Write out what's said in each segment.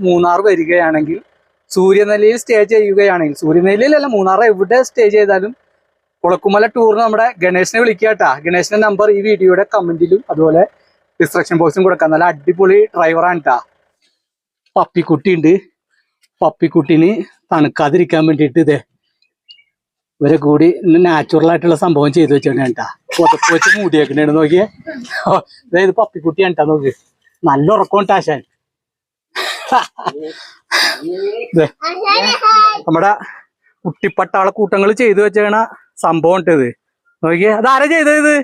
മൂന്നാർ വരികയാണെങ്കിൽ, സൂര്യനെല്ലിയിൽ സ്റ്റേ ചെയ്യുകയാണെങ്കിൽ, സൂര്യനെല്ലിയിലല്ല മൂന്നാർ എവിടെ സ്റ്റേ ചെയ്താലും കുളക്കുമല ടൂറിന് നമ്മുടെ ഗണേശനെ വിളിക്കുക കേട്ടാ. ഗണേശന്റെ നമ്പർ ഈ വീഡിയോയുടെ കമന്റിലും അതുപോലെ ഡിസ്ക്രിപ്ഷൻ ബോക്സിലും കൊടുക്കാം. നല്ല അടിപൊളി ഡ്രൈവറാണ് കേട്ടാ. പപ്പിക്കുട്ടി ഉണ്ട്. പപ്പിക്കുട്ടിന് തണുക്കാതിരിക്കാൻ വേണ്ടിയിട്ട് ഇവരെ കൂടി നാച്ചുറൽ ആയിട്ടുള്ള സംഭവം ചെയ്തു വെച്ചാണ് കേട്ടാ. പുതപ്പ് വെച്ച് മൂടിയേക്കണേണ് നോക്കിയേ. അതായത് പപ്പിക്കുട്ടിയാണ് കേട്ടാ. നോക്ക്, നല്ല ഉറക്കം ടാശാൻ. നമ്മുടെ കുട്ടിപ്പട്ടാള കൂട്ടങ്ങൾ ചെയ്തു വെച്ചേണ സംഭവം ഇട്ടത് നോക്കിയേ. അതാരാ ചെയ്തത്?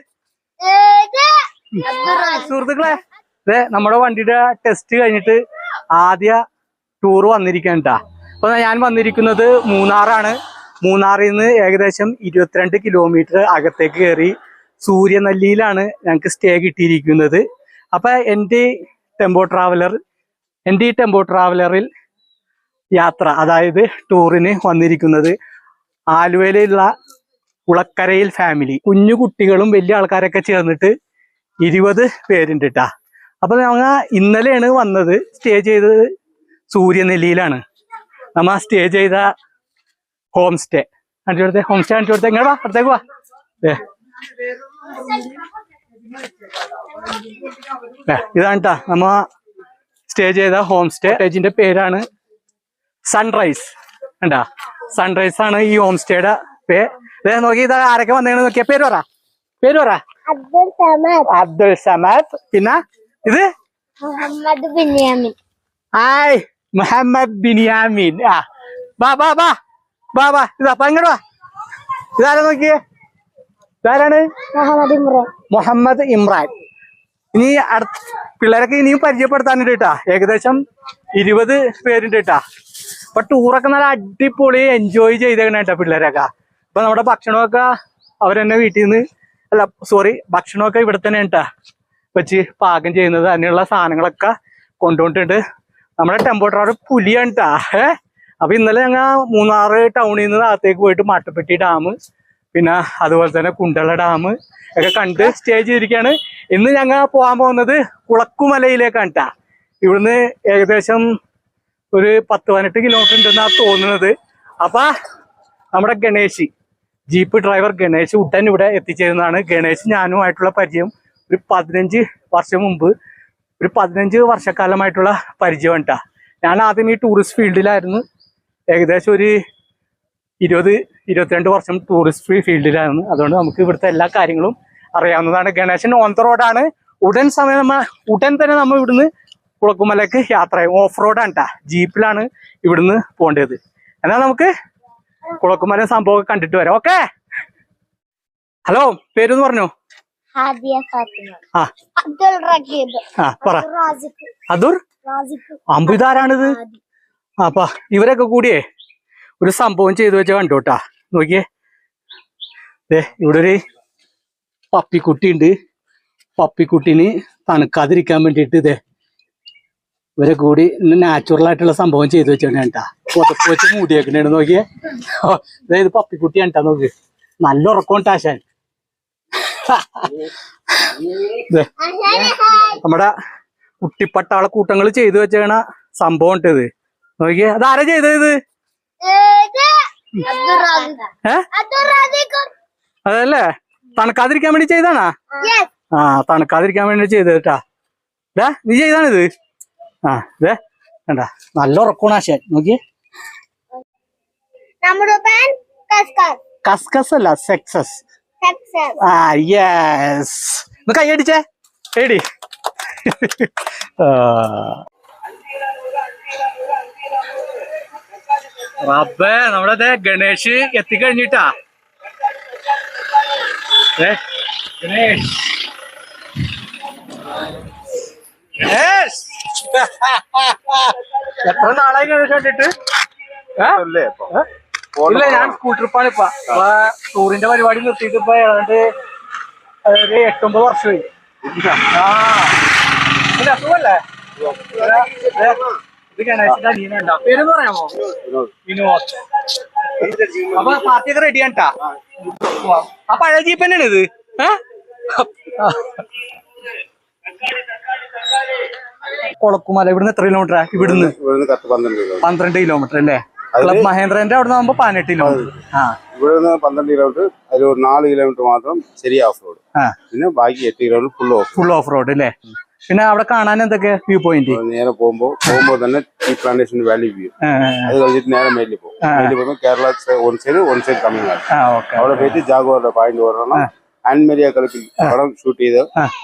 സുഹൃത്തുക്കളെ, നമ്മുടെ വണ്ടിയുടെ ടെസ്റ്റ് കഴിഞ്ഞിട്ട് ആദ്യ ടൂർ വന്നിരിക്കാൻ കേട്ടാ. അപ്പൊ ഞാൻ വന്നിരിക്കുന്നത് മൂന്നാറാണ്. മൂന്നാറിൽ നിന്ന് ഏകദേശം 22 കിലോമീറ്റർ അകത്തേക്ക് കയറി സൂര്യനെല്ലിയിലാണ് ഞങ്ങൾക്ക് സ്റ്റേ കിട്ടിയിരിക്കുന്നത്. അപ്പൊ എൻ്റെ ഈ ടെമ്പോ ട്രാവലറിൽ യാത്ര, അതായത് ടൂറിന് വന്നിരിക്കുന്നത് ആലുവയിലുള്ള കുളക്കരയിൽ ഫാമിലി, കുഞ്ഞു കുട്ടികളും വലിയ ആൾക്കാരൊക്കെ ചേർന്നിട്ട് 20 പേരുണ്ട് കേട്ടാ. അപ്പൊ ഞങ്ങൾ ഇന്നലെയാണ് വന്നത്. സ്റ്റേ ചെയ്തത് സൂര്യനെല്ലിയിലാണ്. നമ്മ സ്റ്റേ ചെയ്ത ഹോം സ്റ്റേ കാണിച്ചു എങ്ങനെ വാ, അടുത്തേക്ക് വാ. ഇതാണ് കേട്ടാ നമ്മ സ്റ്റേ ചെയ്ത ഹോം സ്റ്റേ. സ്റ്റേജിന്റെ പേരാണ് സൺറൈസ്. കണ്ടാ, സൺറൈസ് ആണ് ഈ ഹോം സ്റ്റേയുടെ പേര്. നോക്കി, ഇതാ ആരൊക്കെ വന്നേന്ന് നോക്കിയ. പേര് പറ. അബ്ദുൽ സമദ്. പിന്നെ ഇത് മുഹമ്മദ് ബിനിയാമിൻ. ബാ ഇതാ ഇങ്ങോട്ട് വാ. ഇതാരാ നോക്കിയേ? ഇതാരാണ്? മുഹമ്മദ് ഇമ്രാൻ. ഇനി പിള്ളേരൊക്കെ ഇനിയും പരിചയപ്പെടുത്താനുണ്ട് കേട്ടാ. ഏകദേശം 20 പേരുണ്ട് കേട്ടാ. അപ്പൊ ടൂറൊക്കെ നല്ല അടിപൊളി എൻജോയ് ചെയ്തേക്കണ കേട്ടാ പിള്ളേരൊക്കെ. അപ്പൊ നമ്മുടെ ഭക്ഷണമൊക്കെ അവരെന്നെ വീട്ടിൽ നിന്ന് ഭക്ഷണമൊക്കെ ഇവിടെ തന്നെ കേട്ടാ വെച്ച് പാകം ചെയ്യുന്നത്. അതിനുള്ള സാധനങ്ങളൊക്കെ കൊണ്ടുപോയിട്ടുണ്ട്. നമ്മുടെ ടെമ്പോ ട്രാവലർ പുലിയാണ് കേട്ടാ. അപ്പൊ ഇന്നലെ ഞങ്ങൾ മൂന്നാറ് ടൗണിൽ നിന്ന് അകത്തേക്ക് പോയിട്ട് മാട്ടുപ്പെട്ടി ഡാം, പിന്നെ അതുപോലെ തന്നെ കുണ്ടള ഡാം ഒക്കെ കണ്ട് സ്റ്റേ ചെയ്തിരിക്കുകയാണ്. ഇന്ന് ഞങ്ങൾ പോകാൻ പോകുന്നത് കുളക്കുമലയിലേക്കാണ് കേട്ടാ. ഇവിടുന്ന് ഏകദേശം ഒരു 10-18 കിലോമീറ്റർ ഉണ്ടെന്നാണ് തോന്നുന്നത്. അപ്പൊ നമ്മുടെ ജീപ്പ് ഡ്രൈവർ ഗണേശ് ഉടൻ ഇവിടെ എത്തിച്ചേരുന്നതാണ്. ഗണേശ് ഞാനുമായിട്ടുള്ള പരിചയം ഒരു 15 വർഷം മുമ്പ്, ഒരു 15 വർഷക്കാലമായിട്ടുള്ള പരിചയം കേട്ടാ. ഞാൻ ആദ്യം ഈ ടൂറിസ്റ്റ് ഫീൽഡിലായിരുന്നു. ഏകദേശം ഒരു 20-22 വർഷം ടൂറിസ്റ്റ് ഫീൽഡിലായിരുന്നു. അതുകൊണ്ട് നമുക്ക് ഇവിടുത്തെ എല്ലാ കാര്യങ്ങളും അറിയാവുന്നതാണ്. ഗണേശൻ ഓൺ ദ റോഡാണ്. ഉടൻ തന്നെ നമ്മൾ ഇവിടുന്ന് കുളക്കുമലക്ക് യാത്ര ചെയ്യും. ഓഫ് റോഡാണ് കേട്ടാ. ജീപ്പിലാണ് ഇവിടുന്ന് പോകേണ്ടത്. എന്നാൽ നമുക്ക് കുളക്കുമല സംഭവം കണ്ടിട്ട് വരാം. ഓക്കെ. ഹലോ, പേരെന്ന് പറഞ്ഞോ? അമ്പു, ഇതാരാണിത്? അപ്പൊ ഇവരൊക്കെ കൂടിയേ ഒരു സംഭവം ചെയ്തു വെച്ചാൽ കണ്ടോട്ടാ. നോക്കിയേ, ഇവിടെ ഒരു പപ്പിക്കുട്ടി ഉണ്ട്. പപ്പിക്കുട്ടിന് തണുക്കാതിരിക്കാൻ വേണ്ടിയിട്ട് ഇവരെ കൂടി നാച്ചുറൽ ആയിട്ടുള്ള സംഭവം ചെയ്തു വെച്ചാണ് കേട്ടാ. പുതപ്പ് വെച്ച് മൂടിയേക്കണേണ് നോക്കിയേ. അതായത് പപ്പിക്കുട്ടിയാണ് കേട്ടാ. നോക്ക്, നല്ല ഉറക്കം ടാശാൻ. നമ്മുടെ കുട്ടിപ്പട്ടാള കൂട്ടങ്ങൾ ചെയ്തു വെച്ചേണ സംഭവം ഇട്ടത് നോക്കിയേ. അതാരാ ചെയ്തത്? അതല്ലേ, തണുക്കാതിരിക്കാൻ വേണ്ടി ചെയ്താണാ? ആ, തണുക്കാതിരിക്കാൻ വേണ്ടി ചെയ്തേട്ടാ. നീ ചെയ്താണിത്? ആ, കണ്ടാ, നല്ല ഉറക്കമാണ് ആശാൻ. നോക്കിയേ. കസ്കസ് അല്ല, സക്സസ്. ആ, യെസ്. കൈയടിച്ചേ, എടി. റബ്ബേ, നമ്മുടെ ഗണേഷ് എത്തിക്കഴിഞ്ഞിട്ടാ. ഗണേഷ് എത്ര നാളായി ഗണേഷ് കണ്ടിട്ട്? ഇല്ല, ഞാൻ സ്കൂൾ ട്രിപ്പാണ് ഇപ്പൊ. ടൂറിന്റെ പരിപാടി നിർത്തിയിട്ട് ഇപ്പൊ ഏതാണ്ട് ഒരു 8-9 വർഷമായി. ആ, ഇല്ല, സുഖല്ലേ? ഇത് ഗണേശിന്റെ അനിയനുണ്ടോ? പേരെന്ന് പറയാമോ? വിനോദ്. അപ്പൊ പാർട്ടിയൊക്കെ റെഡിയാണ് ട്ടാ. ആ പഴയ ജീപ്പ് തന്നെയാണ് ഇത്. കൊളക്കുമല ഇവിടുന്ന് എത്ര കിലോമീറ്ററാ? ഇവിടുന്ന് 12 കിലോമീറ്റർ അല്ലേ? ക്ലബ് മഹേന്ദ്രന്റെ അവിടെ നിന്ന് 18 കിലോമീറ്റർ. ഇവിടുന്ന് 12 കിലോമീറ്റർ, അതിൽ ഒരു 4 കിലോമീറ്റർ മാത്രം ചെറിയ ഓഫ് റോഡ്, പിന്നെ ബാക്കി 8 കിലോമീറ്റർ ഫുൾ ഓഫ് റോഡ് അല്ലേ? പിന്നെ അവിടെ കാണാൻ എന്തൊക്കെ വ്യൂ പോയിന്റ്? നേരെ പോകുമ്പോ തന്നെ ടീ പ്ലാന്റേഷൻ വാലി വ്യൂ. അത് കഴിഞ്ഞിട്ട് നേരെ മേലിൽ പോകും. Kerala one side Tamil Nadu. അവിടെ പോയിട്ട് ജാഗോറിന്റെ പോയിന്റ് വരണം. ആൻമരിയ കളിപ്പിൽ പടം ഷൂട്ട് ചെയ്ത്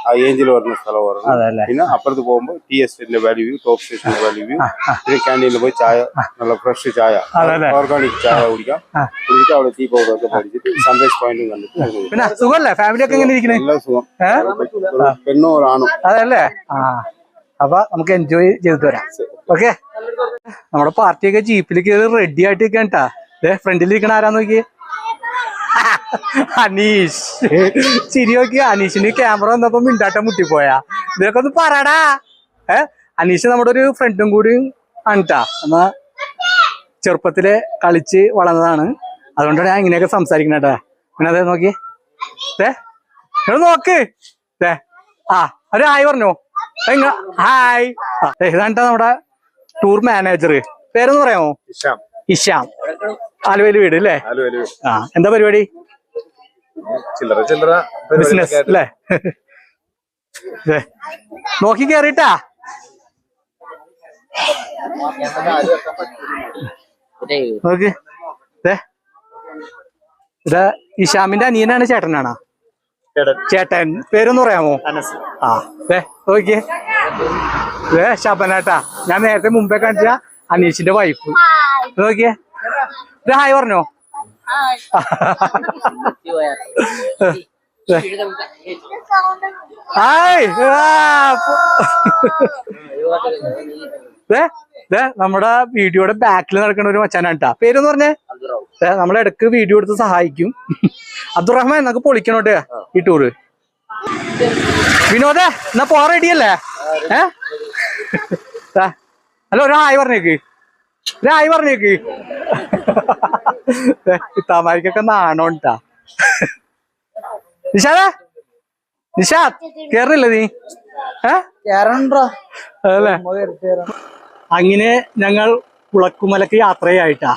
ആ ഏഞ്ചിൽ വരുന്ന സ്ഥലം വരണം. പിന്നെ അപ്പുറത്ത് പോകുമ്പോൾ ടി എസ്റ്റേറ്റിന്റെ വാല്യൂ വ്യൂ, ടോപ്പ് സ്റ്റേഷന്റെ വാല്യൂ വ്യൂ. പിന്നെ ക്യാൻറ്റീനിൽ പോയി ചായ, നല്ല ഫ്രഷ് ചായ, ഓർഗാനിക് ചായ കുടിക്കാം. കുടിച്ചിട്ട് അവിടെ ടീ പൗഡർ ഒക്കെ പഠിച്ചിട്ട് സൺറൈസ് പോയിന്റും കണ്ടിട്ട്. പിന്നെ സുഖമല്ലേ? ഫാമിലി ഒക്കെ എങ്ങനെ ഇരിക്കുന്നത്? നല്ല സുഖം. പെണ്ണോ ആണോ? അതല്ലേ. അപ്പൊ നമുക്ക് എൻജോയ് ചെയ്തിട്ട് വരാം. ഓക്കെ, നമ്മുടെ പാർട്ടിയൊക്കെ ജീപ്പിൽ കയറി റെഡി ആയിട്ട് നിൽക്കാട്ടാ. ഫ്രണ്ടിൽ ഇരിക്കണ ആരാന്ന് നോക്കിയേ, അനീഷ്. ചിരി നോക്കി. അനീഷിന് ക്യാമറ വന്നപ്പോ മിണ്ടാട്ടം മുട്ടിപ്പോയാ. ഇതൊക്കെ ഒന്ന് പറടാ. അനീഷ് നമ്മുടെ ഒരു ഫ്രണ്ടും കൂടി ആണ്ട്ടാ. നമ്മ ചെറുപ്പത്തിലെ കളിച്ച് വളർന്നതാണ്. അതുകൊണ്ടാണ് ഞാൻ ഇങ്ങനെയൊക്കെ സംസാരിക്കണേട്ടാ. പിന്നെ അതെ നോക്കി നോക്ക്. ഒരു ഹായ് പറഞ്ഞോ. ഹായ്. ഇതാണ്ടാ നമ്മുടെ ടൂർ മാനേജർ. പേരൊന്ന് പറയാമോ? ഇഷാം. ആലുവയിൽ വീട് അല്ലേ? എന്താ പരിപാടി? ചില്ലറ ബിസിനസ് അല്ലേ? നോക്കി കേറിട്ടാ. നോക്ക്. ഇത് ഇഷാമിന്റെ അനിയനാണ്. ചേട്ടനാണോ? ചേട്ടൻ. പേരൊന്ന് പറയാമോ? നോക്കിയേ, ശബനാട്ടാ. ഞാൻ നേരത്തെ മുമ്പേ കാണിച്ച അനീഷിന്റെ വൈഫ്. നോക്കിയേ, ഹായ് പറഞ്ഞോ. ഹായ്. നമ്മുടെ വീഡിയോയുടെ ബാക്കിൽ നടക്കുന്ന ഒരു മച്ചാനാട്ടാ. പേരെന്ന് പറഞ്ഞേ. നമ്മളെ ഇടക്ക് വീഡിയോ എടുത്ത് സഹായിക്കും. അബ്ദുറഹ്മാൻ. നമുക്ക് പൊളിക്കണോട്ടെ ഈ ടൂറ്. വിനോദേ, എന്നാ പോവാൻ റെഡിയല്ലേ? അല്ല, ഒരു ഹായ് പറഞ്ഞേക്ക്. ഹായ് പറഞ്ഞേക്ക്. ഇത്താമാരിക്കൊക്കെ നാണോണ്ടാ. നിഷാദേ, നിഷാദ് കേറില്ല നീ? അതല്ലേ. അങ്ങനെ ഞങ്ങൾ കുളക്കുമലക്ക് യാത്രയായിട്ടാ.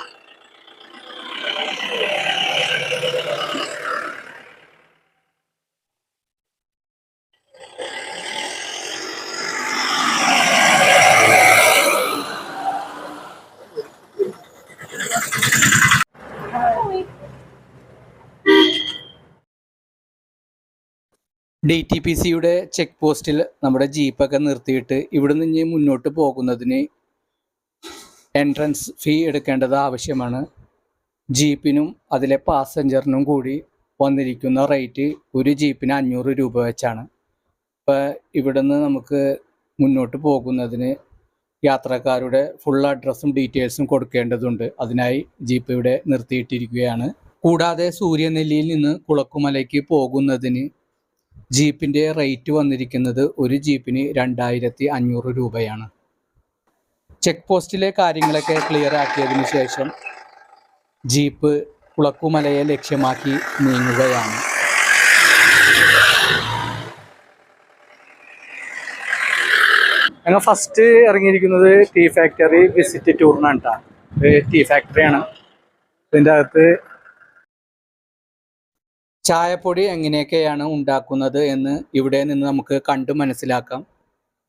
DTPCയുടെ ചെക്ക് പോസ്റ്റിൽ നമ്മുടെ ജീപ്പൊക്കെ നിർത്തിയിട്ട് ഇവിടെ നിന്ന് മുന്നോട്ട് പോകുന്നതിന് എൻട്രൻസ് ഫീ എടുക്കേണ്ടത് ആവശ്യമാണ്. ജീപ്പിനും അതിലെ പാസഞ്ചറിനും കൂടി വന്നിരിക്കുന്ന റേറ്റ് ഒരു ജീപ്പിന് 500 രൂപ വെച്ചാണ്. ഇപ്പോൾ ഇവിടുന്ന് നമുക്ക് മുന്നോട്ട് പോകുന്നതിന് യാത്രക്കാരുടെ ഫുൾ അഡ്രസ്സും ഡീറ്റെയിൽസും കൊടുക്കേണ്ടതുണ്ട്. അതിനായി ജീപ്പ് ഇവിടെ നിർത്തിയിട്ടിരിക്കുകയാണ്. കൂടാതെ സൂര്യനെല്ലിയിൽ നിന്ന് കുളക്കുമലയ്ക്ക് പോകുന്നതിന് ജീപ്പിൻ്റെ റേറ്റ് വന്നിരിക്കുന്നത് ഒരു ജീപ്പിന് 2500 രൂപയാണ്. ചെക്ക് പോസ്റ്റിലെ കാര്യങ്ങളൊക്കെ ക്ലിയർ ആക്കിയതിനു ശേഷം ജീപ്പ് കുളക്കുമലയെ ലക്ഷ്യമാക്കി നീങ്ങുകയാണ്. ഞങ്ങൾ ഫസ്റ്റ് ഇറങ്ങിയിരിക്കുന്നത് ടീ ഫാക്ടറി വിസിറ്റ് ടൂറിനാണ് കേട്ടോ. ടീ ഫാക്ടറിയാണ്. ഇതിൻ്റെ അകത്ത് ചായപ്പൊടി എങ്ങനെയൊക്കെയാണ് ഉണ്ടാക്കുന്നത് എന്ന് ഇവിടെ നിന്ന് നമുക്ക് കണ്ടു മനസ്സിലാക്കാം.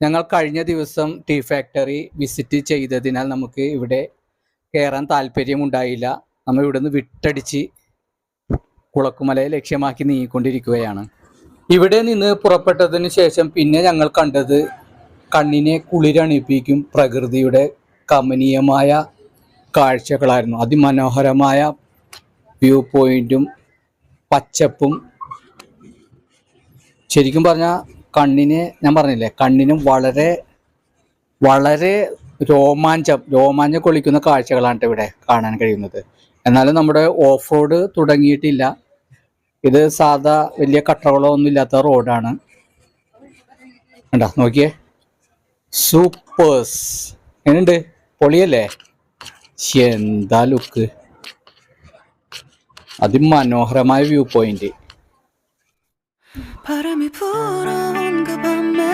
ഞങ്ങൾ കഴിഞ്ഞ ദിവസം ടീ ഫാക്ടറി വിസിറ്റ് ചെയ്തതിനാൽ നമുക്ക് ഇവിടെ കയറാൻ താല്പര്യമുണ്ടായില്ല. നമ്മൾ ഇവിടെ നിന്ന് വിട്ടടിച്ച് കുളക്കുമലയെ ലക്ഷ്യമാക്കി നീങ്ങിക്കൊണ്ടിരിക്കുകയാണ്. ഇവിടെ നിന്ന് പുറപ്പെട്ടതിന് ശേഷം പിന്നെ ഞങ്ങൾ കണ്ടത് കണ്ണിനെ കുളിരണിപ്പിക്കും പ്രകൃതിയുടെ കമനീയമായ കാഴ്ചകളായിരുന്നു. അതിമനോഹരമായ വ്യൂ പോയിന്റും പച്ചപ്പും. ശരിക്കും പറഞ്ഞാൽ കണ്ണിന്, ഞാൻ പറഞ്ഞില്ലേ, കണ്ണിനും വളരെ വളരെ രോമാഞ്ചം കൊള്ളിക്കുന്ന കാഴ്ചകളാണ് ഇവിടെ കാണാൻ കഴിയുന്നത്. എന്നാലും നമ്മുടെ ഓഫ് റോഡ് തുടങ്ങിയിട്ടില്ല. ഇത് സാധാ വലിയ കട്ടകളോ ഒന്നും ഇല്ലാത്ത റോഡാണ്. കണ്ടോ, നോക്കിയേ, സൂപ്പേഴ്സ്. എങ്ങനെയുണ്ട്? പൊളിയല്ലേ? എന്താ ലുക്ക്! അതിമനോഹരമായ view point. 바람이 불어온 그 밤에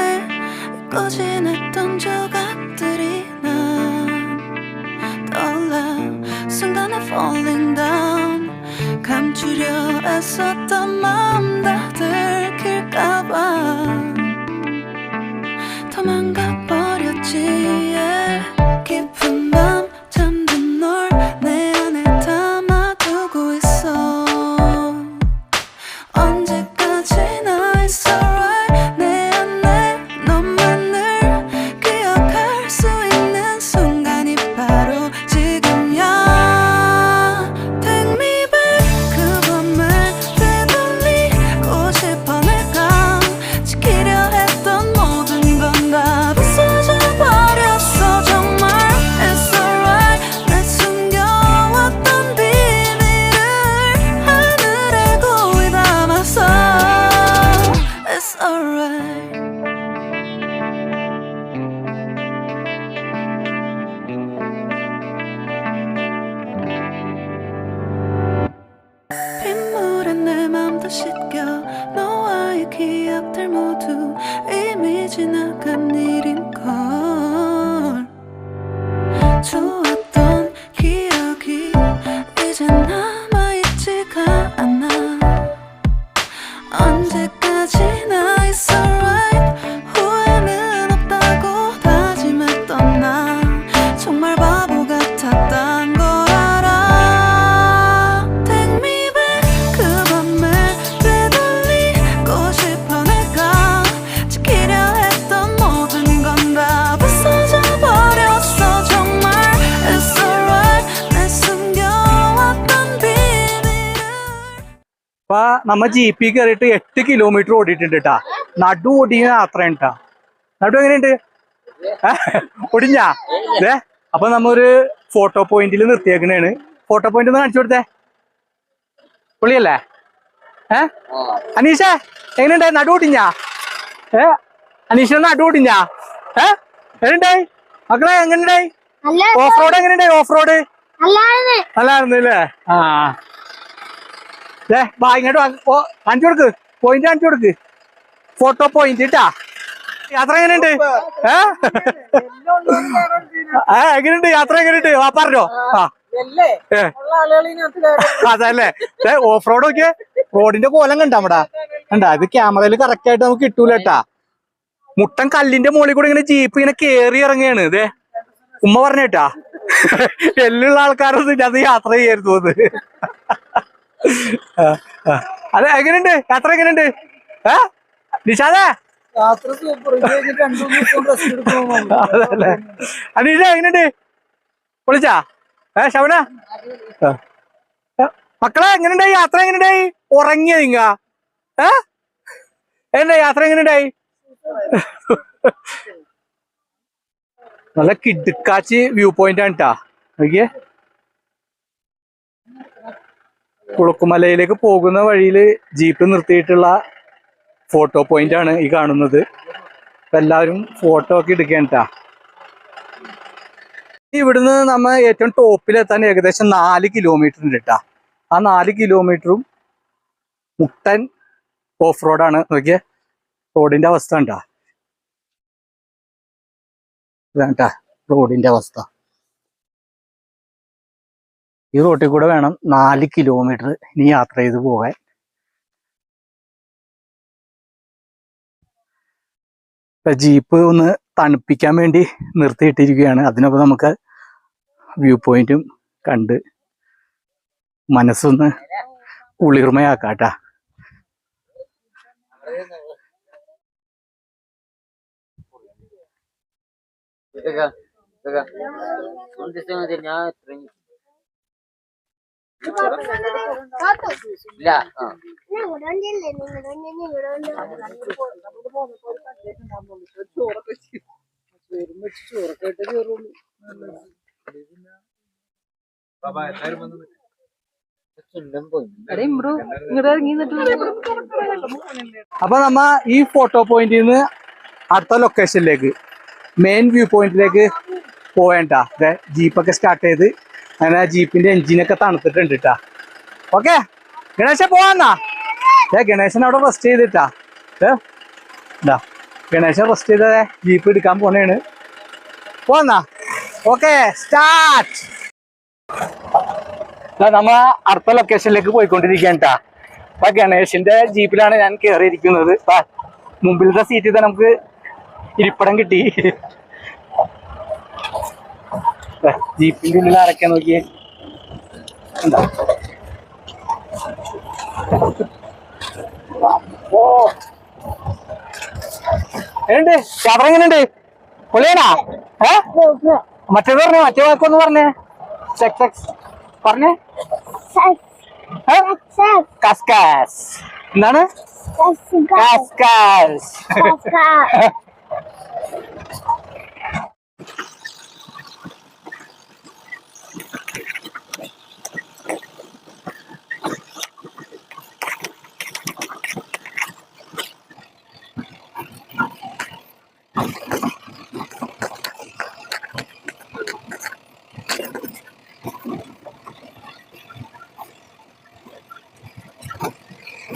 꾸진했던 조각들이 난 떠올라 순간에 falling down 감추려 애썼던 마음 다 들킬까봐 도망가 버렸지 yeah. 깊은 밤 잠든 널 내 안에 담아두고 있어 언제까지나 it's alright 내 안에 너만을 기억할 수 있는 순간이 바로 지금이야 Take me back 그 밤을 되돌리고 싶어 내가 지키려 했던 모든 건 다 부서져 버렸어 정말 It's alright 내 숨겨왔던 비밀을 하늘에 고이 담았어 It's alright 빗물에 내 맘도 씻겨 너와의 기억들 모두 이미 지나간 일인걸 좋았던 기억이 이제 남아있지가 않아 언제까지나 it's alright 후회는 없다고 다짐했던 나 정말 바보 같았단 걸 알아 Take me back 그 밤을 되돌리고 싶어 내가 지키려 했던 모든 건 다 부서져 버렸어 정말 It's alright 내 숨겨왔던 비밀을 അപ്പൊ നമ്മ ജീപ്പിൽ കയറിയിട്ട് 8 കിലോമീറ്റർ ഓടിയിട്ടുണ്ട് കേട്ടാ നടു ഓടിക്കുന്ന യാത്ര ഉണ്ടാ നടു എങ്ങനെയുണ്ട് ഒടിഞ്ഞാ അതെ അപ്പൊ നമ്മൊരു ഫോട്ടോ പോയിന്റിൽ നിർത്തിയേക്കണേണ് ഫോട്ടോ പോയിന്റ് ഒന്ന് കാണിച്ചു കൊടുത്തേ പൊളിയല്ലേ അനീഷ എങ്ങനെയുണ്ടായി നടു ഓടിഞ്ഞാ അനീഷ നടു ഓടിഞ്ഞാ എങ്ങനെയുണ്ടായി മക്കളെ എങ്ങനെയുണ്ടായി ഓഫ് റോഡ് എങ്ങനെയുണ്ടായി ഓഫ് റോഡ് നല്ലായിരുന്നു അല്ലേ ആ വാ ഇങ്ങോട്ട് കാണിച്ചു കൊടുക്ക് പോയിന്റ് കാണിച്ചു കൊടുക്ക് ഫോട്ടോ പോയിന്റ് ഇട്ടാ യാത്ര എങ്ങനെയുണ്ട് എങ്ങനെയുണ്ട് യാത്ര എങ്ങനെയുണ്ട് വാ പറഞ്ഞോ ആ അതല്ലേ ഓഫ് റോഡ് നോക്കിയേ റോഡിന്റെ കോലം കണ്ടാ നമ്മടാ കണ്ടാ ഇത് ക്യാമറയിൽ കറക്റ്റ് ആയിട്ട് നമുക്ക് കിട്ടൂല കേട്ടാ മുട്ടൻ കല്ലിന്റെ മുകളിൽ കൂടെ ഇങ്ങനെ ജീപ്പ് ഇങ്ങനെ കേറി ഇറങ്ങിയാണ് ഇതേ ഉമ്മ പറഞ്ഞേട്ടാ എല്ലുള്ള ആൾക്കാരൊന്നും അത് യാത്ര ചെയ്യരുത് തോന്നുന്നു അതെ എങ്ങനെയുണ്ട് യാത്ര എങ്ങനെയുണ്ട് നിഷാദേ യാത്ര സൂപ്പർ അതല്ലേ അനീഷ എങ്ങനെയുണ്ട് പൊളിച്ചാ ശവന മക്കളെ എങ്ങനെയുണ്ടായി യാത്ര എങ്ങനെയുണ്ടായി ഉറങ്ങിയ നിങ്ങ എന്താ യാത്ര എങ്ങനെയുണ്ടായി നല്ല കിടുക്കാച്ചി വ്യൂ പോയിന്റ് ആണ് കേട്ടാ നോക്കിയേ കുളുക്കുമലയിലേക്ക് പോകുന്ന വഴിയിൽ ജീപ്പ് നിർത്തിയിട്ടുള്ള ഫോട്ടോ പോയിന്റ് ആണ് ഈ കാണുന്നത് അപ്പൊ എല്ലാവരും ഫോട്ടോ ഒക്കെ എടുക്കേണ്ട ഇവിടുന്ന് നമ്മ ഏറ്റവും ടോപ്പിലെത്താൻ ഏകദേശം 4 കിലോമീറ്റർ ഉണ്ട് കേട്ടാ ആ 4 കിലോമീറ്ററും മുട്ടൻ ഓഫ് റോഡാണ് നോക്കിയേ റോഡിന്റെ അവസ്ഥ ഉണ്ടാ ഇതാണ്ടാ റോഡിന്റെ അവസ്ഥ ഈ റോട്ടിൽ കൂടെ വേണം 4 കിലോമീറ്റർ ഇനി യാത്ര ചെയ്ത് പോകാൻ ജീപ്പ് ഒന്ന് തണുപ്പിക്കാൻ വേണ്ടി നിർത്തിയിട്ടിരിക്കുകയാണ് അതിനൊപ്പം നമുക്ക് വ്യൂ പോയിന്റും കണ്ട് മനസ്സൊന്ന് കുളിർമയാക്കാട്ടാ അപ്പൊ നമ്മ ഈ ഫോട്ടോ പോയിന്റിൽ നിന്ന് അടുത്ത ലൊക്കേഷനിലേക്ക് മെയിൻ വ്യൂ പോയിന്റിലേക്ക് പോവേണ്ട ജീപ്പൊക്കെ സ്റ്റാർട്ട് ചെയ്ത് അങ്ങനെ ജീപ്പിന്റെ എഞ്ചിനൊക്കെ തണുത്തിട്ടുണ്ട് കേട്ടാ ഓക്കെ ഗണേശ പോവാന്നാ ഗണേശൻ അവിടെ റെസ്റ്റ് ചെയ്തിട്ടാ ഗണേശൻ റെസ്റ്റ് ചെയ്ത ജീപ്പ് എടുക്കാൻ പോണേണ്. പോന്നാ ഓക്കെ സ്റ്റാർട്ട്. നമ്മ അടുത്ത ലൊക്കേഷനിലേക്ക് പോയിക്കൊണ്ടിരിക്കുകയാണ് കേട്ടാ. അപ്പൊ ഗണേഷിന്റെ ജീപ്പിലാണ് ഞാൻ കയറിയിരിക്കുന്നത്. മുമ്പിലത്തെ സീറ്റിൽ തന്നെ നമുക്ക് ഇരിപ്പിടം കിട്ടി. ജീപ്പിന്റെ ഉള്ളിൽ ആരൊക്കെ നോക്കിയേ. എന്താ എങ്ങനെയുണ്ട് യാത്ര? എങ്ങനെയുണ്ട്? പൊളിയാണാ? മറ്റേത് പറഞ്ഞേ, മറ്റേ വാക്കൊന്ന് പറഞ്ഞേ. പറഞ്ഞേ. കസ്കാസ്. എന്താണ്? കസ്കാസ്.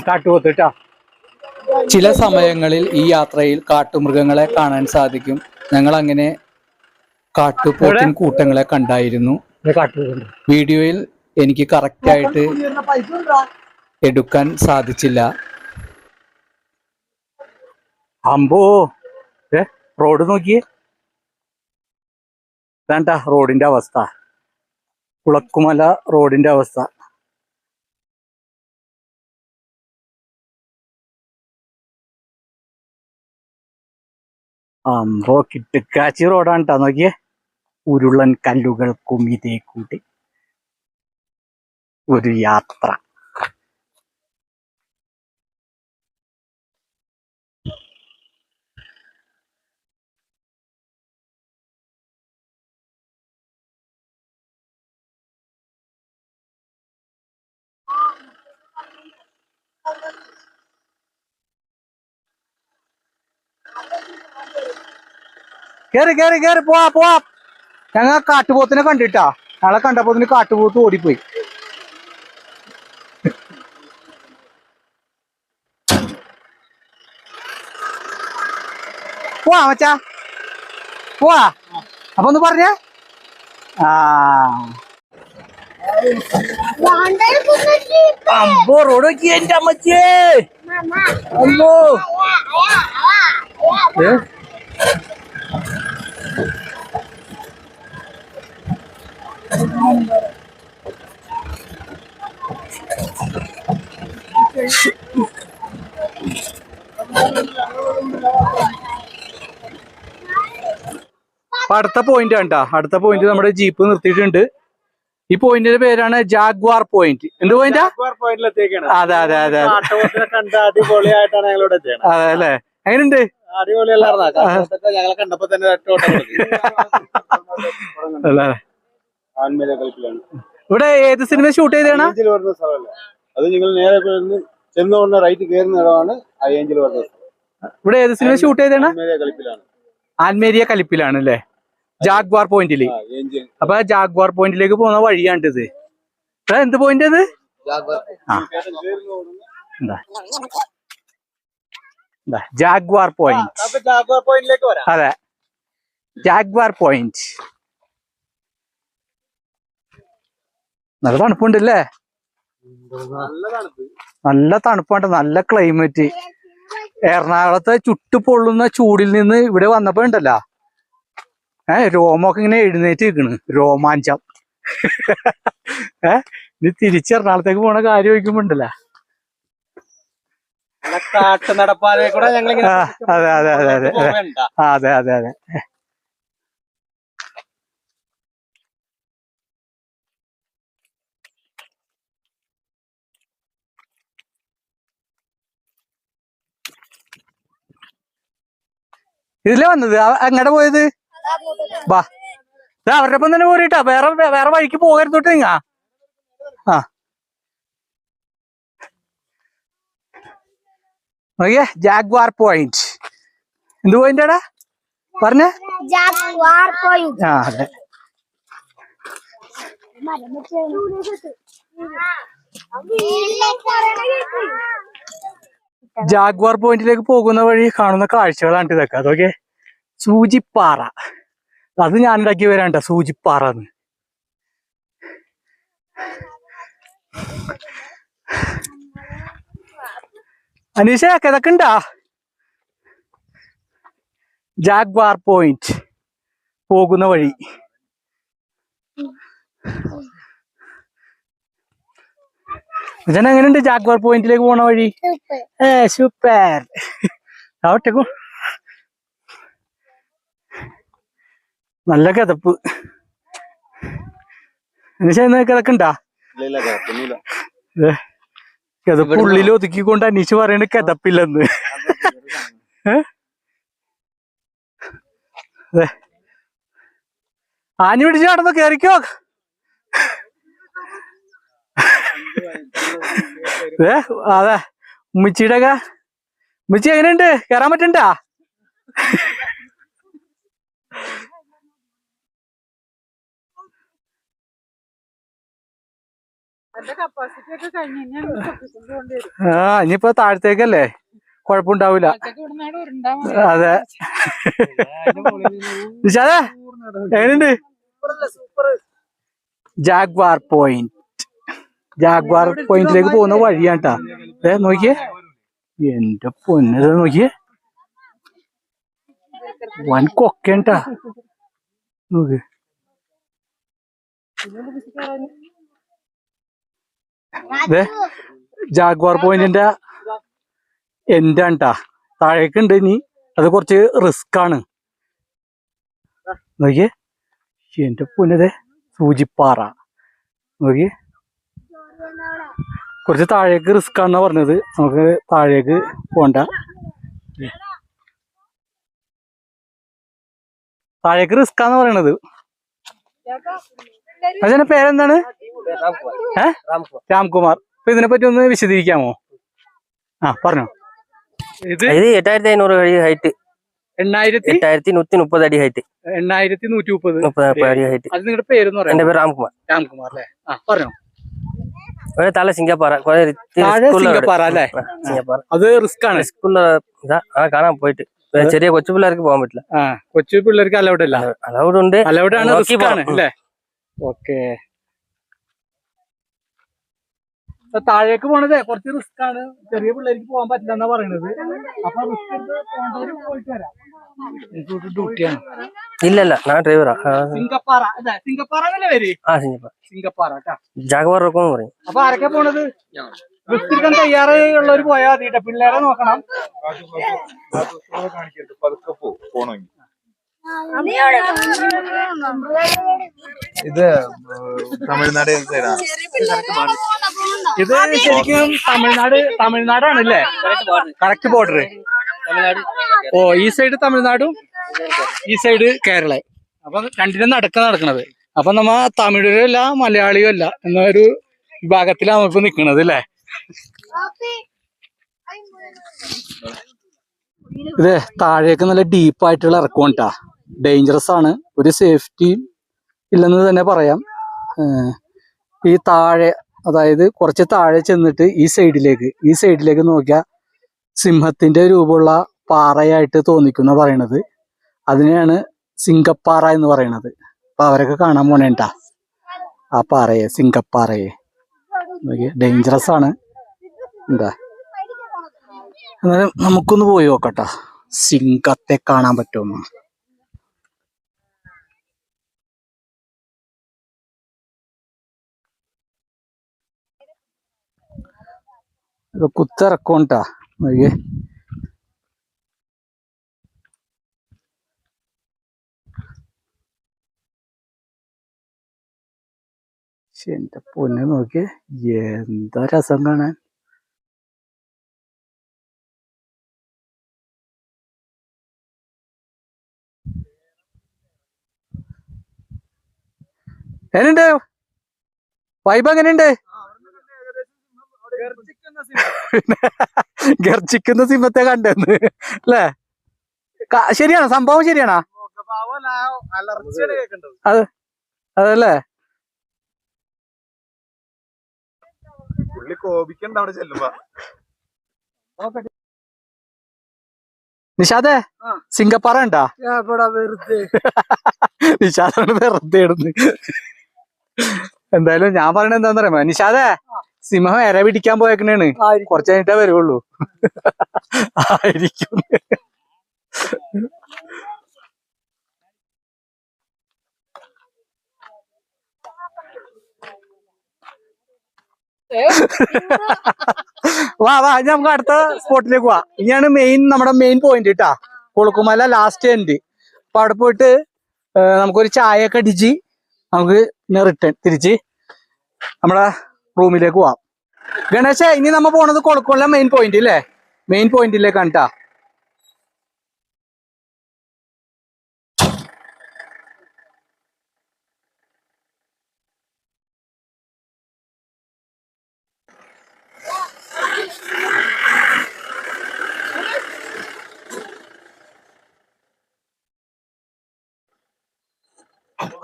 കാട്ടുപോത്തിട്ടാ. ചില സമയങ്ങളിൽ ഈ യാത്രയിൽ കാട്ടുമൃഗങ്ങളെ കാണാൻ സാധിക്കും. ഞങ്ങൾ അങ്ങനെ കാട്ടുപോത്തിൻ കൂട്ടങ്ങളെ കണ്ടായിരുന്നു. വീഡിയോയിൽ എനിക്ക് കറക്റ്റായിട്ട് എടുക്കാൻ സാധിച്ചില്ല. അമ്പോ റോഡ് നോക്കിയേ. ഇതാണ്ടാ റോഡിന്റെ അവസ്ഥ. കുളക്കുമല റോഡിന്റെ അവസ്ഥ. അമ്പോ കിട്ടുക്കാച്ചി റോഡാണ് കേട്ടോ. നോക്കിയേ, ഉരുളൻ കല്ലുകൾക്കും ഇതേ കൂട്ടി ഒരു യാത്ര. കേറി കേറി കേറി പോവാ പോവാ. ഞങ്ങൾ കാട്ടുപോത്തിനെ കണ്ടിട്ടാ. ഞങ്ങളെ കണ്ടപ്പോ കാട്ടുപോത്ത് ഓടിപ്പോയി. പോവാ മച്ചാ പോവാ. അപ്പൊ ഒന്ന് പറഞ്ഞേ. അമ്പോ റോഡ് നോക്കി എന്റെ അമ്മച്ചേ. അമ്മോ അടുത്ത പോയിന്റ് കണ്ടാ. അടുത്ത പോയിന്റ് നമ്മുടെ ജീപ്പ് നിർത്തിയിട്ടുണ്ട്. ഈ പോയിന്റിന്റെ പേരാണ് ജാഗ്വാർ പോയിന്റ്. എന്ത് പോയിന്റാ? അതെ അതെ അതെ അടിപൊളിയായിട്ടാണ് ഞങ്ങളോട് അതെ അല്ലേ. എങ്ങനെയുണ്ട്? ഞങ്ങളെ കണ്ടപ്പോ തന്നെ ഇവിടെ ഏത് സിനിമ ഷൂട്ട് ചെയ്താണ്? അത് നിങ്ങൾ നേരെ ചെന്ന് കൊണ്ട് റൈറ്റ് കയറുന്ന ഇടമാണ് ഏഞ്ചൽ വരുന്നത്. ഇവിടെ ഏത് സിനിമ ഷൂട്ട് ചെയ്താണ്? ആൽമേരിയ കലിപ്പിലാണ് അല്ലേ, ജാഗ്വാർ പോയിന്റില്. അപ്പൊ ജാഗ്വാർ പോയിന്റിലേക്ക് പോകുന്ന വഴിയാണിത്. എന്ത് പോയിന്റ് അത്? Jaguar point. അതെ, ജാഗ്വാർ പോയിന്റ്. നല്ല തണുപ്പുണ്ടല്ലേ. നല്ല തണുപ്പാണ്, നല്ല ക്ലൈമറ്റ്. എറണാകുളത്തെ ചുട്ടുപൊള്ളുന്ന ചൂടിൽ നിന്ന് ഇവിടെ വന്നപ്പോ ഉണ്ടല്ലോ, രോമൊക്കെ ഇങ്ങനെ എഴുന്നേറ്റ് നിൽക്കണ്. രോമാഞ്ചം. ഇനി തിരിച്ച് എറണാകുളത്തേക്ക് പോണ കാര്യം ചോദിക്കുമ്പോ ഉണ്ടല്ലോ. കാട്ടു നടപ്പാതെ കൂടെ ഞങ്ങൾ അതെ അതെ അതെ അതെ അതെ അതെ അതെ. ഇതിലേ വന്നത്. എങ്ങടെ പോയത്? ബാ, അവരുടെ ഒപ്പം തന്നെ പോരിട്ടാ. വേറെ വേറെ വഴിക്ക് പോകരുത്തോട്ട് നിങ്ങ. നോക്കിയേ, ജാഗ്വാർ പോയിന്റ്. എന്ത് പോയിന്റാടാ പറഞ്ഞ? അതെ. ജാഗ്വാർ പോയിന്റിലേക്ക് പോകുന്ന വഴി കാണുന്ന കാഴ്ചകളാണ് ഇതൊക്കെ. അതൊക്കെ സൂചിപ്പാറ, അത് ഞാൻ ഉണ്ടാക്കി വരാണ്ട സൂചിപ്പാറ എന്ന്. അനീഷ ഇതൊക്കെ ഉണ്ടാ ജാഗ്വാർ പോയിന്റ് പോകുന്ന വഴി. എങ്ങനെയുണ്ട് ജാഗ്വാർ പോയിന്റിലേക്ക് പോണ വഴി? സൂപ്പർ. ആവട്ടേക്കും നല്ല കിതപ്പ്. കിതക്ക് ഉണ്ടാ? കിതപ്പ് ഉള്ളിൽ ഒതുക്കിക്കൊണ്ട് അനീഷ് പറയണ കിതപ്പില്ലെന്ന്. ആഞ്ഞു പിടിച്ച് നടന്നു കേറിക്കോ. അതെ ഉമ്മച്ചിയുടെ ഒക്കെ. ഉമ്മച്ചി എങ്ങനെയുണ്ട്? കേറാൻ പറ്റണ്ടാ? ഇനിയിപ്പോ താഴത്തേക്കല്ലേ, കൊഴപ്പുണ്ടാവൂല. അതെ എങ്ങനെയുണ്ട്? ജാഗ്വാർ പോയിന്റ്, ജാഗ്വാർ പോയിന്റിലേക്ക് പോകുന്ന വഴിയാട്ടാ. നോക്കിയേ, എന്റെ പൊന്നത് നോക്കിയേ, വൻ കൊക്കേണ്ടാ. നോക്ക്, ജാഗ്വാർ പോയിന്റിന്റെ എൻഡാണ്ടാ. താഴേക്കുണ്ട് ഇനി, അത് കുറച്ച് റിസ്ക് ആണ്. നോക്കിയേ, എന്റെ പൊന്നതെ സൂചിപ്പാറ. നോക്കിയേ, കുറച്ച് താഴേക്ക് റിസ്ക് ആണെന്നാ പറഞ്ഞത്. നമുക്ക് താഴേക്ക് പോണ്ട, താഴേക്ക് റിസ്ക് ആന്ന് പറയണത്. അതിന്റെ പേരെന്താണ്? രാംകുമാർ. അപ്പൊ ഇതിനെ പറ്റി ഒന്ന് വിശദീകരിക്കാമോ? പറഞ്ഞോ. ഇത് 8500 അടി ഹൈറ്റ്, 8130 അടി ഹൈറ്റ്, 8130 അടി ഹൈറ്റ്. അത് നിങ്ങളുടെ പേരെന്ന് പറയാം? എന്റെ പേര് രാംകുമാർ. രാംകുമാർ അല്ലേ? പറഞ്ഞോ. താഴെ സിംഗപ്പാറ, സിംഗപ്പാറ അല്ലേ? അത് റിസ്ക് ആണ്. കാണാൻ പോയിട്ട് ചെറിയ കൊച്ചു പിള്ളേർക്ക് പോകാൻ പറ്റില്ല. കൊച്ചു പിള്ളേർക്ക് അലൗഡ് അല്ല? അലൗഡ് ഉണ്ട്, അലൗഡ് ആണ്, റിസ്ക് ആണ് അല്ലേ? ഓക്കെ. താഴേക്ക് പോണത് കുറച്ച് റിസ്ക് ആണ്, ചെറിയ പിള്ളേർക്ക് പോകാൻ പറ്റില്ല എന്നാ പറയണത്. അപ്പൊ റിസ്ക് എടുത്ത് പോയിട്ട് വരാം. ഡ്യൂട്ടിയാണ്. ഇല്ല ഞാൻ ഡ്രൈവറാ. സിംഗപ്പാറ, സിംഗപ്പാറ എന്നല്ലേ പേര്? സിംഗപ്പാറ ജാഗ്വാർ റോക്കെന്ന് പറയും. അപ്പൊ ആരൊക്കെ പോണത്? റിസ്ക് എടുക്കാൻ തയ്യാറുള്ളവർ പോയാൽ മതിട്ടോ, പിള്ളേരെ നോക്കണം. ഇത് തമിഴ്നാട് ഇത് ശരിക്കും തമിഴ്നാടാണല്ലേ? Correct border. ഓ, ഈ സൈഡ് തമിഴ്നാടും ഈ സൈഡ് കേരള. അപ്പൊ രണ്ടിനും നടക്കണത്. അപ്പൊ നമ്മ തമിഴരും അല്ല മലയാളിയും അല്ല എന്നൊരു വിഭാഗത്തിലാണ് ഇപ്പൊ നിക്കണത് അല്ലേ? ഇത് താഴേക്ക് നല്ല ഡീപ്പായിട്ടുള്ള ഇറക്കോണ്ടാ, ഡേഞ്ചറസ് ആണ്, ഒരു സേഫ്റ്റി ഇല്ലെന്ന് തന്നെ പറയാം. ഈ താഴെ, അതായത് കുറച്ച് താഴെ ചെന്നിട്ട് ഈ സൈഡിലേക്ക് നോക്കിയാൽ സിംഹത്തിന്റെ രൂപമുള്ള പാറയായിട്ട് തോന്നിക്കുന്ന പറയണത്. അതിനെയാണ് സിംഗപ്പാറ എന്ന് പറയണത്. അപ്പൊ അവരൊക്കെ കാണാൻ പോണേട്ടാ ആ പാറയെ, സിംഗപ്പാറയെ. ഡേഞ്ചറസ് ആണ്. എന്താ, എന്നാലും നമുക്കൊന്ന് പോയി നോക്കട്ടാ സിംഹത്തെ കാണാൻ പറ്റുമോ. കുത്തിറക്കോണ്ടാ. നോക്കിയേ, എന്റെ പൊന്നെ നോക്കിയേ, എന്താ രസം കാണാൻ. എങ്ങനെയുണ്ട് വൈബ്? എങ്ങനെയുണ്ട്? ഗർജിക്കുന്ന സിംഹത്തെ കണ്ടെന്ന് അല്ലേ? ശരിയാണോ സംഭവം? ശരിയാണോ? അതല്ലേ? പുള്ളി കോപിക്കണ്ട അവിടെ ചെല്ലുമ്പോ. നിഷാദേ സിംഗപ്പാറ ഉണ്ടാ നിഷാദാണ് വെറുതെ ഇടുന്നു. എന്തായാലും ഞാൻ പറയണത് എന്താന്ന് പറയുമ്പോ നിഷാദേ സിംഹം ഇര പിടിക്കാൻ പോയേക്കണേണ്, കുറച്ച് കഴിഞ്ഞിട്ടേ വരുള്ളൂ. ആയിരിക്കും. വാ വാ നമുക്ക് അടുത്ത സ്പോട്ടിലേക്ക് പോവാ. ഇനിയാണ് നമ്മുടെ മെയിൻ പോയിന്റ് കേട്ടാ, കൊളുക്കുമല ലാസ്റ്റ് എൻഡ്. അപ്പൊ അവിടെ പോയിട്ട് നമുക്കൊരു ചായ ഒക്കെ അടിച്ച് നമുക്ക് റിട്ടേൺ തിരിച്ച് നമ്മുടെ റൂമിലേക്ക് പോവാം. ഗണേശ ഇനി നമ്മ പോണത് കൊളുക്കുമല മെയിൻ പോയിന്റ് അല്ലേ, മെയിൻ പോയിന്റിലേക്കാണ് ട്ടാ.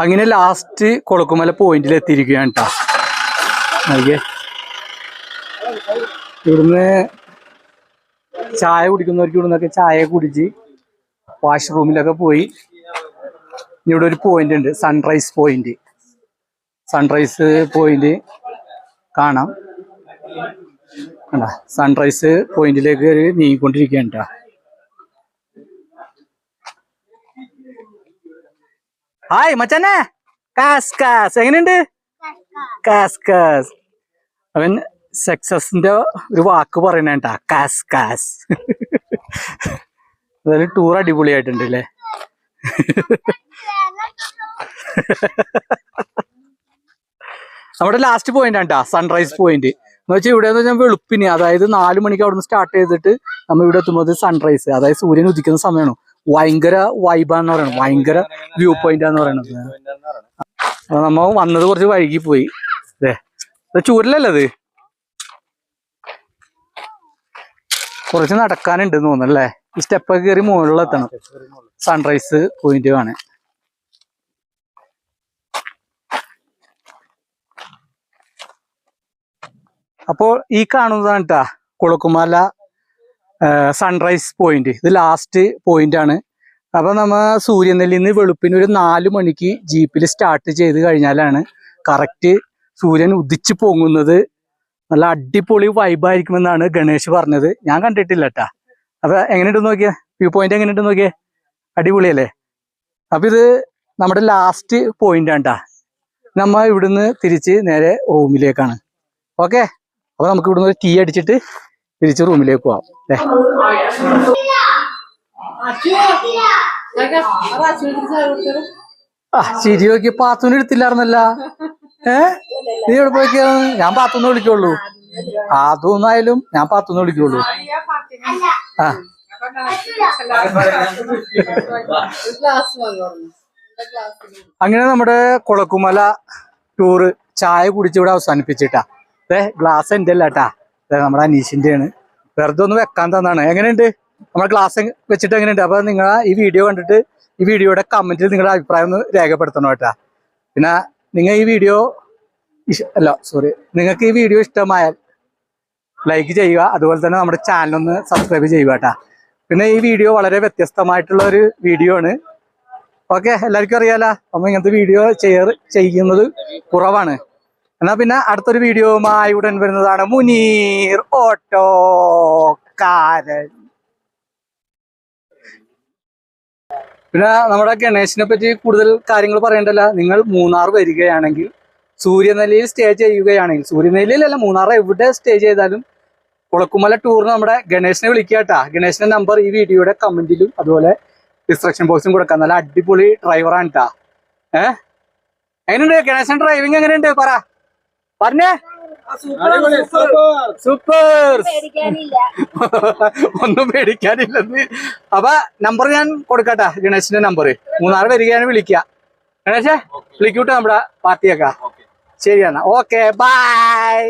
അങ്ങനെ ലാസ്റ്റ് കൊളുക്കുമല പോയിന്റിൽ എത്തിയിരിക്കുകയാണ് കേട്ടാ. ഇവിടുന്ന് ചായ കുടിക്കുന്നവർക്ക് ഇവിടുന്നൊക്കെ ചായ കുടിച്ച് വാഷ്റൂമിലൊക്കെ പോയി. ഇവിടെ ഒരു പോയിന്റ് ഉണ്ട്, സൺറൈസ് പോയിന്റ്. സൺറൈസ് പോയിന്റ് കാണാം. സൺറൈസ് പോയിന്റിലേക്ക് നീങ്ങിക്കൊണ്ടിരിക്കുകയാണ് കേട്ടാ. ഹായ് മച്ചാനെ, കാസ്കാസ് എങ്ങനെയുണ്ട്? കാസ്കാസ് അവൻ സക്സസിന്റെ ഒരു വാക്ക് പറയണേട്ടാ, കാസ്കാസ്. അതായത് ടൂർ അടിപൊളിയായിട്ടുണ്ട് അല്ലേ. നമ്മുടെ ലാസ്റ്റ് പോയിന്റ് ആണ് ട്ടാ, സൺറൈസ് പോയിന്റ് എന്ന് വെച്ചാൽ ഇവിടെ ഞാൻ വെളുപ്പിന്, അതായത് 4 മണിക്ക് അവിടെ നിന്ന് സ്റ്റാർട്ട് ചെയ്തിട്ട് നമ്മൾ ഇവിടെ എത്തുമ്പോൾ സൺറൈസ്, അതായത് സൂര്യൻ ഉദിക്കുന്ന സമയമാണ്. ഭയങ്കര വൈബാന്ന് പറയണത്, ഭയങ്കര വ്യൂ പോയിന്റ് ആന്ന് പറയണത്. അപ്പൊ നമ്മ വന്നത് കുറച്ച് വൈകി പോയി. ചൂരലല്ലേ, കുറച്ച് നടക്കാനുണ്ട് തോന്നല്ലേ. ഈ സ്റ്റെപ്പൊക്കെ കയറി മുകളിലെത്തണം സൺറൈസ് പോയിന്റ് കാണാൻ. അപ്പോൾ ഈ കാണുന്നതാണ് കേട്ടാ കൊളുക്കുമല സൺറൈസ് പോയിന്റ്. ഇത് ലാസ്റ്റ് പോയിന്റ് ആണ്. അപ്പൊ നമ്മ സൂര്യനെല്ലിൽ നിന്ന് വെളുപ്പിന് ഒരു 4 മണിക്ക് ജീപ്പിൽ സ്റ്റാർട്ട് ചെയ്ത് കഴിഞ്ഞാലാണ് കറക്റ്റ് സൂര്യൻ ഉദിച്ചു പൊങ്ങുന്നത്. നല്ല അടിപൊളി വൈബായിരിക്കുമെന്നാണ് ഗണേഷ് പറഞ്ഞത്. ഞാൻ കണ്ടിട്ടില്ല കേട്ടാ. അപ്പൊ എങ്ങനെയുണ്ടെന്ന് നോക്കിയേ, വ്യൂ പോയിന്റ് എങ്ങനെയുണ്ടെന്ന് നോക്കിയേ, അടിപൊളിയല്ലേ. അപ്പൊ ഇത് നമ്മുടെ ലാസ്റ്റ് പോയിന്റ് ആണ് ട്ടാ. നമ്മ ഇവിടുന്ന് തിരിച്ച് നേരെ റൂമിലേക്കാണ്. ഓക്കെ, അപ്പൊ നമുക്ക് ഇവിടുന്ന് ഒരു ടീ അടിച്ചിട്ട് തിരിച്ച് റൂമിലേക്ക് പോവാം. ശരി, നോക്കി പാത്തൂന് എടുത്തില്ലായിരുന്നല്ല. നീ എവിടെ പോയിക്കാ? ഞാൻ പാത്തൂന്ന് വിളിക്കുള്ളൂ. അതൊന്നായാലും ഞാൻ പാത്തൂന്ന് വിളിക്കുള്ളൂ. ആ അങ്ങനെ നമ്മുടെ കൊളുക്കുമല ടൂറ് ചായ കുടിച്ച് ഇവിടെ അവസാനിപ്പിച്ചിട്ടാ. ഗ്ലാസ് എന്റെ അല്ലാട്ടാ, നമ്മുടെ അനീഷിന്റെ ആണ്. വെറുതെ ഒന്ന് വെക്കാൻ തന്നാണ്. എങ്ങനെയുണ്ട് നമ്മുടെ ഗ്ലാസ് വെച്ചിട്ട് എങ്ങനെയുണ്ട്? അപ്പൊ നിങ്ങൾ ഈ വീഡിയോ കണ്ടിട്ട് ഈ വീഡിയോയുടെ കമന്റിൽ നിങ്ങളുടെ അഭിപ്രായം ഒന്ന് രേഖപ്പെടുത്തണം കേട്ടാ. പിന്നെ നിങ്ങൾ ഈ വീഡിയോ നിങ്ങൾക്ക് ഈ വീഡിയോ ഇഷ്ടമായാൽ ലൈക്ക് ചെയ്യുക, അതുപോലെ തന്നെ നമ്മുടെ ചാനലൊന്ന് സബ്സ്ക്രൈബ് ചെയ്യുക കേട്ടാ. പിന്നെ ഈ വീഡിയോ വളരെ വ്യത്യസ്തമായിട്ടുള്ള ഒരു വീഡിയോ ആണ്. ഓക്കെ, എല്ലാവർക്കും അറിയാലോ നമ്മൾ ഇങ്ങനത്തെ വീഡിയോ ചെയ്യുന്നത് കുറവാണ്. എന്നാ പിന്നെ അടുത്തൊരു വീഡിയോയുമായി ഉടൻ വരുന്നതാണ് മുനീർ ഓട്ടോക്കാരൻ. പിന്നെ നമ്മുടെ ഗണേശിനെ പറ്റി കൂടുതൽ കാര്യങ്ങൾ പറയണ്ടല്ല. നിങ്ങൾ മൂന്നാർ വരികയാണെങ്കിൽ സൂര്യനെല്ലിയിൽ സ്റ്റേ ചെയ്യുകയാണെങ്കിൽ, സൂര്യനെല്ലിയിലല്ല മൂന്നാർ എവിടെ സ്റ്റേ ചെയ്താലും കൊളുക്കുമല ടൂറിന് നമ്മുടെ ഗണേശിനെ വിളിക്കാട്ടാ. ഗണേശിന്റെ നമ്പർ ഈ വീഡിയോയുടെ കമന്റിലും അതുപോലെ ഡിസ്ക്രിപ്ഷൻ ബോക്സിലും കൊടുക്കാം. നല്ല അടിപൊളി ഡ്രൈവറാണ് ട്ടാ. എങ്ങനെയുണ്ട് ഗണേശൻ ഡ്രൈവിംഗ് എങ്ങനെയുണ്ട് പറഞ്ഞേ? സൂപ്പർ, ഒന്നും പേടിക്കാനില്ലെന്ന്. അപ്പൊ നമ്പർ ഞാൻ കൊടുക്കട്ടാ, ഗണേശിന്റെ നമ്പർ. മൂന്നാർ വരികയാണ് വിളിക്കുക. ഗണേശേ വിളിക്കൂട്ടോ നമ്മുടെ പാർട്ടിയൊക്കെ. ശരിയാണ്, ഓക്കെ, ബൈ.